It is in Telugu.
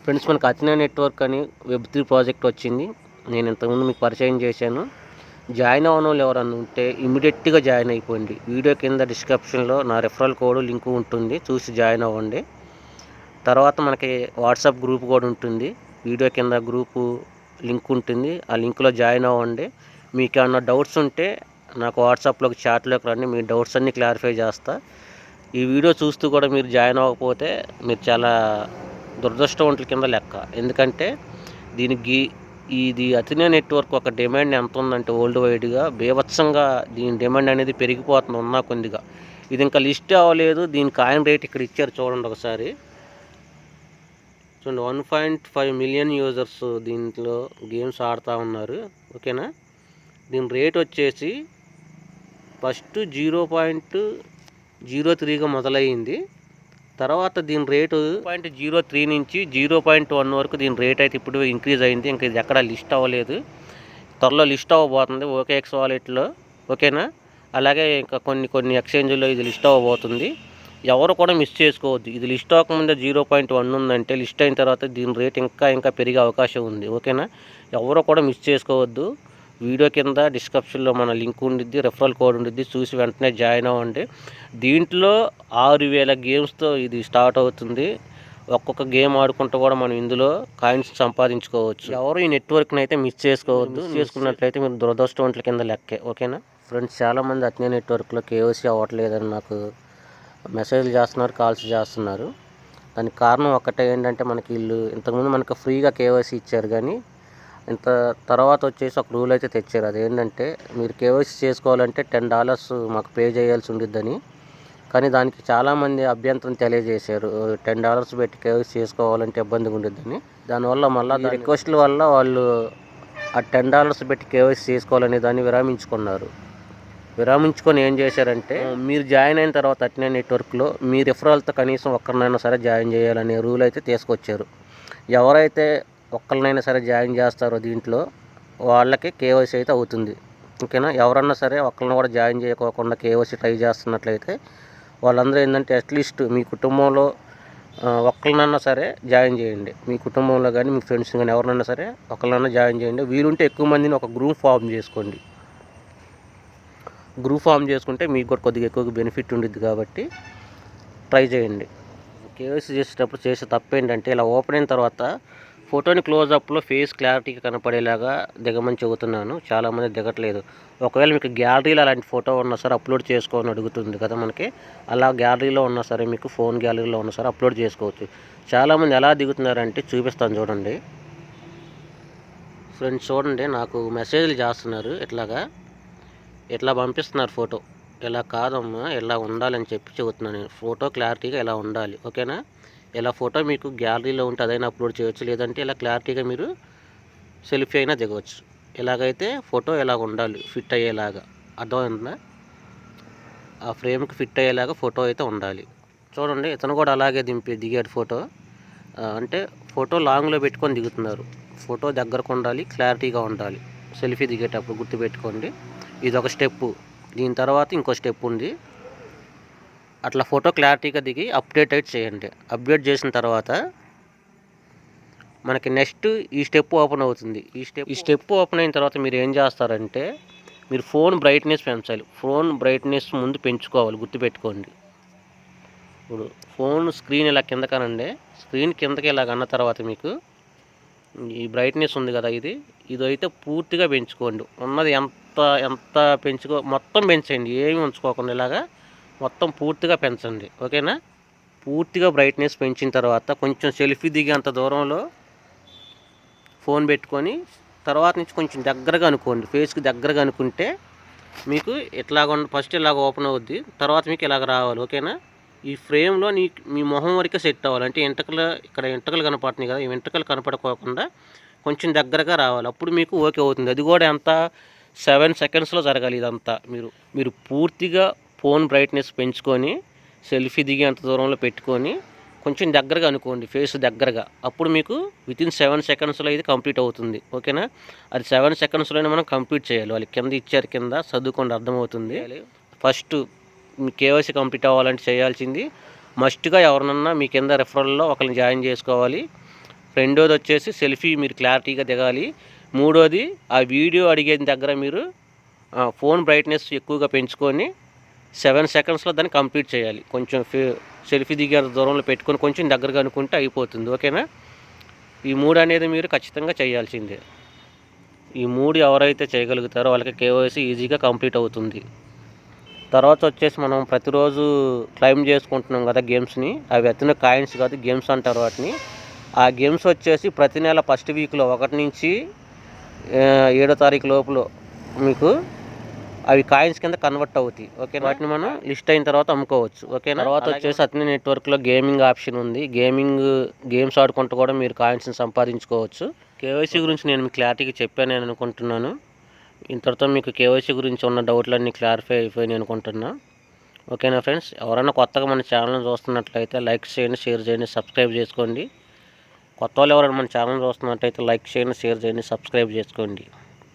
ఫ్రెండ్స్, మనకు అథెనా నెట్వర్క్ అని వెబ్3 ప్రాజెక్ట్ వచ్చింది. నేను ఇంతకుముందు మీకు పరిచయం చేశాను. జాయిన్ అవ్వని వాళ్ళు ఎవరన్నా ఉంటే ఇమీడియట్గా జాయిన్ అయిపోండి. వీడియో కింద డిస్క్రిప్షన్లో నా రెఫరల్ కోడ్ లింక్ ఉంటుంది, చూసి జాయిన్ అవ్వండి. తర్వాత మనకి వాట్సాప్ గ్రూప్ కూడా ఉంటుంది. వీడియో కింద గ్రూపు లింక్ ఉంటుంది, ఆ లింక్లో జాయిన్ అవ్వండి. మీకు ఏమన్నా డౌట్స్ ఉంటే నాకు వాట్సాప్లోకి చాట్లోకి రండి, మీ డౌట్స్ అన్నీ క్లారిఫై చేస్తా. ఈ వీడియో చూస్తూ కూడా మీరు జాయిన్ అవ్వకపోతే మీరు చాలా దురదృష్టవంతుల కింద లెక్క. ఎందుకంటే ఇది అథెనా నెట్వర్క్ ఒక డిమాండ్ ఎంత ఉందంటే వరల్డ్ వైడ్గా బీభత్సంగా దీని డిమాండ్ అనేది పెరిగిపోతుంది ఉన్నా కొద్దిగా. ఇది ఇంకా లిస్ట్ అవ్వలేదు. దీని కాయిన్ రేట్ ఇక్కడ ఇచ్చారు చూడండి ఒకసారి. చూడండి, 1.5 మిలియన్ యూజర్స్ దీంట్లో గేమ్స్ ఆడుతూ ఉన్నారు. ఓకేనా, దీని రేట్ వచ్చేసి ఫస్ట్ 0.03గా మొదలయ్యింది. తర్వాత దీని రేటు 0.03 నుంచి 0.1 వరకు దీని రేట్ అయితే ఇప్పుడు ఇంక్రీజ్ అయింది. ఇంకా ఇది ఎక్కడ లిస్ట్ అవ్వలేదు, త్వరలో లిస్ట్ అవ్వబోతుంది OKX వాలెట్లో. ఓకేనా, అలాగే ఇంకా కొన్ని ఎక్స్చేంజ్లో ఇది లిస్ట్ అవ్వబోతుంది. ఎవరు కూడా మిస్ చేసుకోవద్దు. ఇది లిస్ట్ అవ్వకముందే 0.1 ఉందంటే లిస్ట్ అయిన తర్వాత దీని రేట్ ఇంకా పెరిగే అవకాశం ఉంది. ఓకేనా, ఎవరు కూడా మిస్ చేసుకోవద్దు. వీడియో కింద డిస్క్రిప్షన్లో మన లింక్ ఉండిద్ది, రెఫరల్ కోడ్ ఉండిద్ది, చూసి వెంటనే జాయిన్ అవ్వండి. దీంట్లో 6000 గేమ్స్తో ఇది స్టార్ట్ అవుతుంది. ఒక్కొక్క గేమ్ ఆడుకుంటూ కూడా మనం ఇందులో కాయిన్స్ సంపాదించుకోవచ్చు. ఎవరు ఈ నెట్వర్క్ని అయితే మిస్ చేసుకోవద్దు. చేసుకున్నట్లయితే మీరు దురదృష్టవంతుల కింద లెక్కే. ఓకేనా ఫ్రెండ్స్, చాలామంది అథెనా నెట్వర్క్లో KYC అవ్వట్లేదని నాకు మెసేజ్లు చేస్తున్నారు, కాల్స్ చేస్తున్నారు. దానికి కారణం ఒక్కటే ఏంటంటే, మనకి వీళ్ళు ఇంతకుముందు మనకు ఫ్రీగా KYC ఇచ్చారు, కానీ ఇంత తర్వాత వచ్చేసి ఒక రూల్ అయితే తెచ్చారు. అదేంటంటే, మీరు KYC చేసుకోవాలంటే $10 మాకు పే చేయాల్సి ఉండిద్దని. కానీ దానికి చాలామంది అభ్యంతరం తెలియజేశారు. $10 పెట్టి KYC చేసుకోవాలంటే ఇబ్బందిగా ఉండిద్దని. దానివల్ల మళ్ళీ రిక్వెస్ట్ల వల్ల వాళ్ళు ఆ $10 పెట్టి KYC చేసుకోవాలనే దాన్ని విరామించుకొని ఏం చేశారంటే, మీరు జాయిన్ అయిన తర్వాత అథెనా నెట్వర్క్లో మీ రిఫరల్తో కనీసం ఒక్కరినైనా సరే జాయిన్ చేయాలనే రూల్ అయితే తీసుకొచ్చారు. ఎవరైతే ఒక్కరినైనా సరే జాయిన్ చేస్తారో దీంట్లో వాళ్ళకి KYC అయితే అవుతుంది. ఓకేనా, ఎవరన్నా సరే ఒక్కరిని కూడా జాయిన్ చేయకోకుండా KYC ట్రై చేస్తున్నట్లయితే వాళ్ళందరూ ఏంటంటే అట్లీస్ట్ మీ కుటుంబంలో ఒక్కరినన్నా సరే జాయిన్ చేయండి. మీ కుటుంబంలో కానీ మీ ఫ్రెండ్స్ కానీ ఎవరినైనా సరే ఒకరినన్నా జాయిన్ చేయండి. వీలుంటే ఎక్కువ మందిని ఒక గ్రూప్ ఫామ్ చేసుకోండి. గ్రూప్ ఫామ్ చేసుకుంటే మీకు కూడా కొద్దిగా ఎక్కువగా బెనిఫిట్ ఉండిద్ది కాబట్టి ట్రై చేయండి. KYC చేసేటప్పుడు చేసే తప్పు ఏంటంటే, ఇలా ఓపెన్ అయిన తర్వాత ఫోటోని క్లోజప్లో ఫేస్ క్లారిటీగా కనపడేలాగా దిగమని చెబుతున్నాను. చాలామంది దిగట్లేదు. ఒకవేళ మీకు గ్యాలరీలో అలాంటి ఫోటో ఉన్నా సరే అప్లోడ్ చేసుకోవాలని అడుగుతుంది కదా మనకి. అలా గ్యాలరీలో ఉన్నా సరే, మీకు ఫోన్ గ్యాలరీలో ఉన్నా సరే అప్లోడ్ చేసుకోవచ్చు. చాలామంది ఎలా దిగుతున్నారంటే చూపిస్తాను చూడండి ఫ్రెండ్స్. చూడండి, నాకు మెసేజ్లు చేస్తున్నారు, ఇట్లా పంపిస్తున్నారు ఫోటో. ఇలా కాదమ్మా, ఇలా ఉండాలని చెప్పి చెబుతున్నాను నేను. ఫోటో క్లారిటీగా ఇలా ఉండాలి. ఓకేనా, ఇలా ఫోటో మీకు గ్యాలరీలో ఉంటే అదైనా అప్లోడ్ చేయవచ్చు, లేదంటే ఇలా క్లారిటీగా మీరు సెల్ఫీ అయినా దిగవచ్చు. ఇలాగైతే ఫోటో ఇలాగ ఉండాలి, ఫిట్ అయ్యేలాగా. అర్థమైందా? ఆ ఫ్రేమ్కి ఫిట్ అయ్యేలాగా ఫోటో అయితే ఉండాలి. చూడండి, ఇతను కూడా అలాగే దిగాడు ఫోటో. అంటే ఫోటో లాంగ్లో పెట్టుకొని దిగుతున్నారు. ఫోటో దగ్గరకు ఉండాలి, క్లారిటీగా ఉండాలి సెల్ఫీ దిగేటప్పుడు, గుర్తుపెట్టుకోండి. ఇది ఒక స్టెప్పు. దీని తర్వాత ఇంకో స్టెప్ ఉంది. అట్లా ఫోటో క్లారిటీగా దిగి అప్డేట్ అయితే చేయండి. అప్డేట్ చేసిన తర్వాత మనకి నెక్స్ట్ ఈ స్టెప్ ఓపెన్ అవుతుంది. ఈ స్టెప్ ఓపెన్ అయిన తర్వాత మీరు ఏం చేస్తారంటే, మీరు ఫోన్ బ్రైట్నెస్ పెంచాలి. ఫోన్ బ్రైట్నెస్ ముందు పెంచుకోవాలి, గుర్తుపెట్టుకోండి. ఇప్పుడు ఫోన్ స్క్రీన్ ఇలా కిందకనండి, స్క్రీన్ కిందకి ఇలా అన్న తర్వాత మీకు ఈ బ్రైట్నెస్ ఉంది కదా, ఇది అయితే పూర్తిగా పెంచుకోండి. ఉన్నది ఎంత మొత్తం పెంచండి, ఏమి ఉంచుకోకుండా ఇలాగా మొత్తం పూర్తిగా పెంచండి. ఓకేనా, పూర్తిగా బ్రైట్నెస్ పెంచిన తర్వాత కొంచెం సెల్ఫీ దిగేంత దూరంలో ఫోన్ పెట్టుకొని తర్వాత నుంచి కొంచెం దగ్గరగా అనుకోండి, ఫేస్కి దగ్గరగా అనుకుంటే మీకు ఫస్ట్ ఇలాగ ఓపెన్ అవుద్ది, తర్వాత మీకు ఇలాగ రావాలి. ఓకేనా, ఈ ఫ్రేమ్లో మీ మొహం వరకే సెట్ అవ్వాలి. అంటే ఇక్కడ వెంట్రుకలు కనపడుతున్నాయి కదా, ఈ వెంట్రుకలు కనపడకోకుండా కొంచెం దగ్గరగా రావాలి. అప్పుడు మీకు ఓకే అవుతుంది. అది కూడా ఎంత 7 సెకండ్స్లో జరగాలి ఇదంతా. మీరు పూర్తిగా ఫోన్ బ్రైట్నెస్ పెంచుకొని సెల్ఫీ దిగేంత దూరంలో పెట్టుకొని కొంచెం దగ్గరగా అనుకోండి, ఫేస్ దగ్గరగా. అప్పుడు మీకు వితిన్ 7 సెకండ్స్లో ఇది కంప్లీట్ అవుతుంది. ఓకేనా, అది 7 సెకండ్స్లోనే మనం కంప్లీట్ చేయాలి. వాళ్ళు కింద ఇచ్చారు, కింద చదువుకోండి, అర్థమవుతుంది. ఫస్ట్ మీ KYC కంప్లీట్ అవ్వాలంటే చేయాల్సింది మస్ట్గా ఎవరినన్నా మీ కింద రెఫరల్లో ఒకరిని జాయిన్ చేసుకోవాలి. రెండోది వచ్చేసి సెల్ఫీ మీరు క్లారిటీగా దిగాలి. మూడోది ఆ వీడియో అడిగే దగ్గర మీరు ఫోన్ బ్రైట్నెస్ ఎక్కువగా పెంచుకొని 7 సెకండ్స్లో దాన్ని కంప్లీట్ చేయాలి. కొంచెం సెల్ఫీ దిగే దూరంలో పెట్టుకొని కొంచెం దగ్గరగా అనుకుంటే అయిపోతుంది. ఓకేనా? ఈ 3 అనేది మీరు ఖచ్చితంగా చేయాల్సిందే. ఈ 3 ఎవరైతే చేయగలుగుతారో వాళ్ళకి కేవైసీ ఈజీగా కంప్లీట్ అవుతుంది. తర్వాత వచ్చేసి మనం ప్రతిరోజు క్లైమ్ చేసుకుంటున్నాం కదా గేమ్స్ని. అవి ఎత్తిన కాయిన్స్ కాదు, గేమ్స్ అంటారు వాటిని. ఆ గేమ్స్ వచ్చేసి ప్రతి నెల ఫస్ట్ వీక్లో 1 నుంచి 7వ తారీఖు లోపల మీకు అవి కాయిన్స్ కింద కన్వర్ట్ అవుతాయి. ఓకే, వాటిని మనం లిస్ట్ అయిన తర్వాత అమ్ముకోవచ్చు. ఓకే, తర్వాత వచ్చేసి అతని నెట్వర్క్లో గేమింగ్ ఆప్షన్ ఉంది. గేమ్స్ ఆడుకుంటూ కూడా మీరు కాయిన్స్ని సంపాదించుకోవచ్చు. కేవైసీ గురించి నేను మీకు క్లారిటీగా చెప్పాను నేను అనుకుంటున్నాను. ఇంతటితో మీకు కేవైసీ గురించి ఉన్న డౌట్లన్నీ క్లారిఫై అయిపోయి అనుకుంటున్నా. ఓకేనా ఫ్రెండ్స్? ఎవరైనా కొత్తగా మన ఛానల్ చూస్తున్నట్లయితే లైక్ చేయండి, షేర్ చేయండి, సబ్స్క్రైబ్ చేసుకోండి. కొత్త వాళ్ళు ఎవరైనా మన ఛానల్ చూస్తున్నట్లయితే లైక్ చేయండి, షేర్ చేయండి, సబ్స్క్రైబ్ చేసుకోండి.